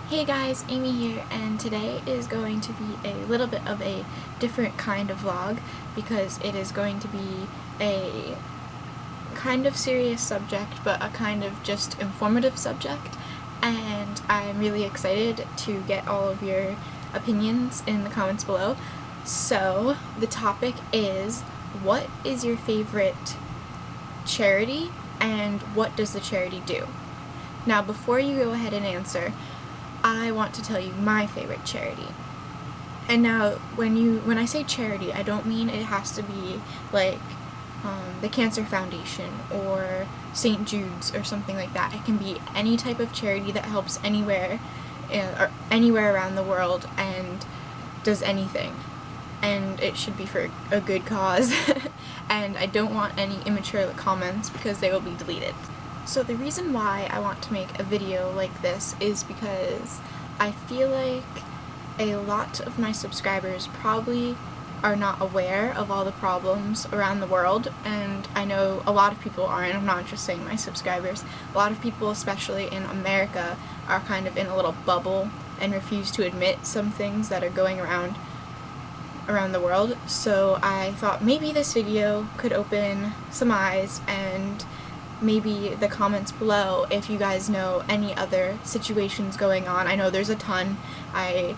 Hey guys, Amy here, and today is going to be a little bit of a different kind of vlog because it is going to be a kind of serious subject, but a kind of just informative subject, and I'm really excited to get all of your opinions in the comments below. So, the topic is, what is your favorite charity, and what does the charity do? Now, before you go ahead and answer, I want to tell you my favorite charity. And now, when I say charity, I don't mean it has to be like the Cancer Foundation or St. Jude's or something like that. It can be any type of charity that helps anywhere or anywhere around the world and does anything. And it should be for a good cause. And I don't want any immature comments because they will be deleted. So the reason why I want to make a video like this is because I feel like a lot of my subscribers probably are not aware of all the problems around the world, and I know a lot of people aren't. I'm not just saying my subscribers. A lot of people, especially in America, are kind of in a little bubble and refuse to admit some things that are going around the world. So I thought maybe this video could open some eyes, and maybe the comments below if you guys know any other situations going on. I know there's a ton. I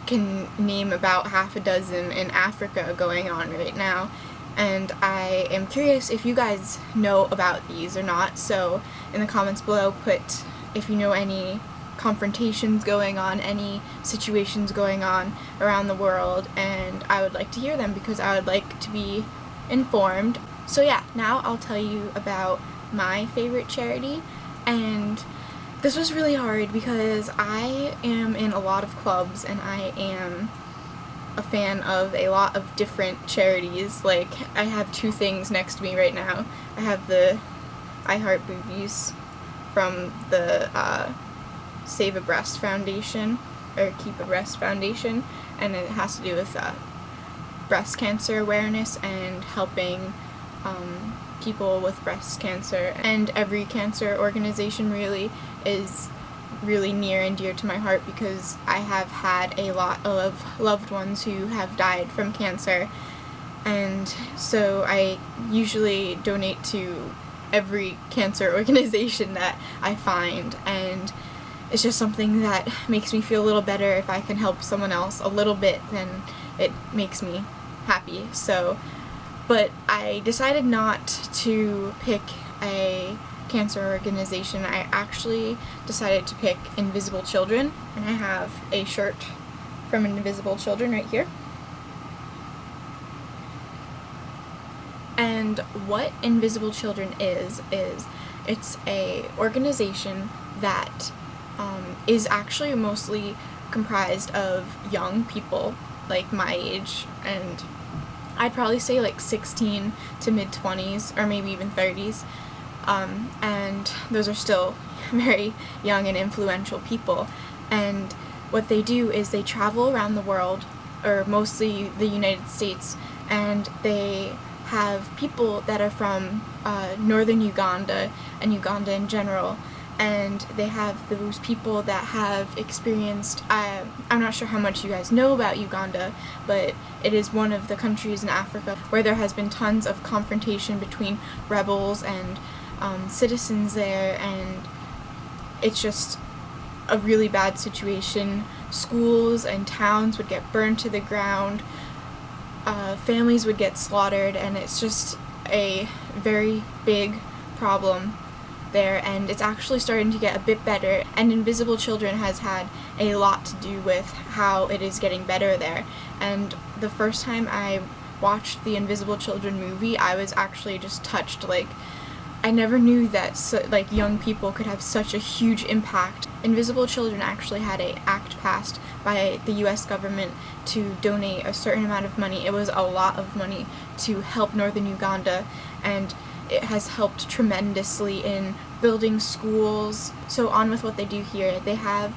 can name about half a dozen in Africa going on right now, and I am curious if you guys know about these or not. So in the comments below, put if you know any confrontations going on, any situations going on around the world, and I would like to hear them because I would like to be informed. So yeah, now I'll tell you about my favorite charity, and this was really hard because I am in a lot of clubs and I am a fan of a lot of different charities. Like, I have two things next to me right now. I have the I Heart Boobies from the Save a Breast Foundation, or Keep a Breast Foundation, and it has to do with breast cancer awareness and helping people with breast cancer. And every cancer organization really is really near and dear to my heart because I have had a lot of loved ones who have died from cancer, and so I usually donate to every cancer organization that I find, and it's just something that makes me feel a little better. If I can help someone else a little bit, then it makes me happy. So, but I decided not to pick a cancer organization. I actually decided to pick Invisible Children, and I have a shirt from Invisible Children right here. And what Invisible Children is it's a organization that is actually mostly comprised of young people like my age, and I'd probably say like 16 to mid-20s or maybe even 30s, and those are still very young and influential people. And what they do is they travel around the world, or mostly the United States, and they have people that are from northern Uganda and Uganda in general, and they have those people that have experienced, I'm not sure how much you guys know about Uganda, but it is one of the countries in Africa where there has been tons of confrontation between rebels and citizens there, and it's just a really bad situation. Schools and towns would get burned to the ground, families would get slaughtered, and it's just a very big problem there, and it's actually starting to get a bit better, and Invisible Children has had a lot to do with how it is getting better there. And the first time I watched the Invisible Children movie, I was actually just touched. Like, I never knew that like young people could have such a huge impact. Invisible Children actually had an act passed by the US government to donate a certain amount of money. It was a lot of money to help northern Uganda, and it has helped tremendously in building schools. So on with what they do here. They have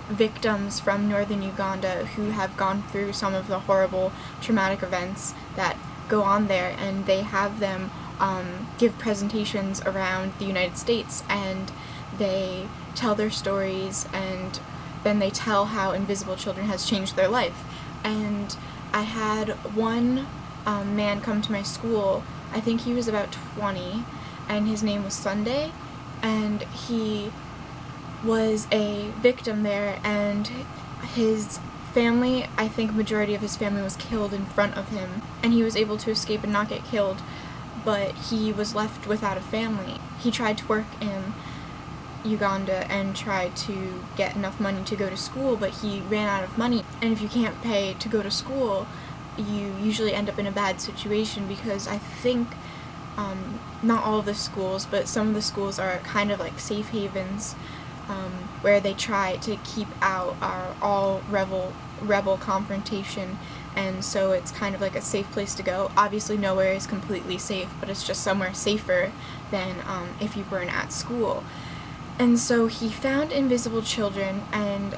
victims from northern Uganda who have gone through some of the horrible traumatic events that go on there, and they have them give presentations around the United States, and they tell their stories, and then they tell how Invisible Children has changed their life. And I had one man come to my school. I think he was about 20, and his name was Sunday, and he was a victim there, and his family, I think majority of his family was killed in front of him, and he was able to escape and not get killed, but he was left without a family. He tried to work in Uganda and tried to get enough money to go to school, but he ran out of money, and if you can't pay to go to school, you usually end up in a bad situation, because I think not all of the schools, but some of the schools are kind of like safe havens, where they try to keep out all rebel confrontation, and so it's kind of like a safe place to go. Obviously nowhere is completely safe, but it's just somewhere safer than if you weren't at school. And so he found Invisible Children, and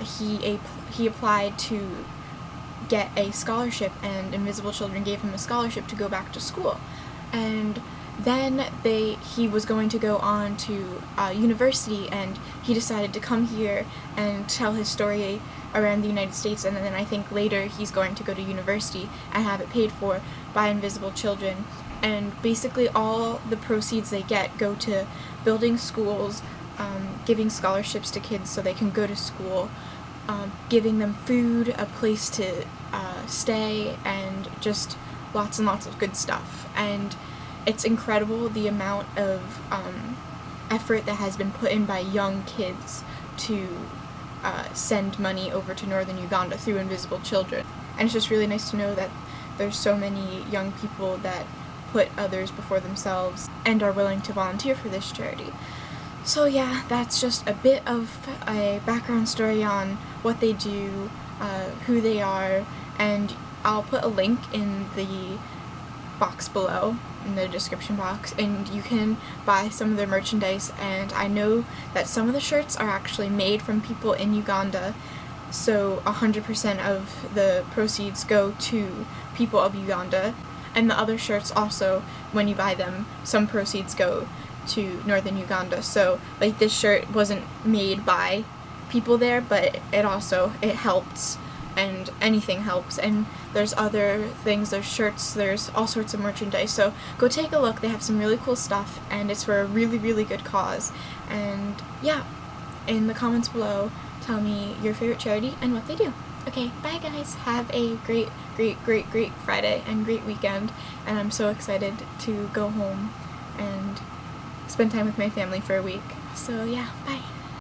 he applied to get a scholarship, and Invisible Children gave him a scholarship to go back to school. And then he was going to go on to university, and he decided to come here and tell his story around the United States, and then I think later he's going to go to university and have it paid for by Invisible Children. And basically all the proceeds they get go to building schools, giving scholarships to kids so they can go to school, giving them food, a place to stay, and just lots and lots of good stuff. And it's incredible the amount of effort that has been put in by young kids to send money over to northern Uganda through Invisible Children. And it's just really nice to know that there's so many young people that put others before themselves and are willing to volunteer for this charity. So yeah, that's just a bit of a background story on what they do, who they are, and I'll put a link in the box below, in the description box, and you can buy some of their merchandise. And I know that some of the shirts are actually made from people in Uganda, so 100% of the proceeds go to people of Uganda. And the other shirts also, when you buy them, some proceeds go to northern Uganda. So like this shirt wasn't made by people there, but it helps, and anything helps. And there's other things, there's shirts, there's all sorts of merchandise, so go take a look. They have some really cool stuff, and it's for a really, really good cause. And yeah, in the comments below, tell me your favorite charity and what they do. Okay, bye guys, have a great Friday and great weekend, and I'm so excited to go home and spend time with my family for a week. So yeah, bye.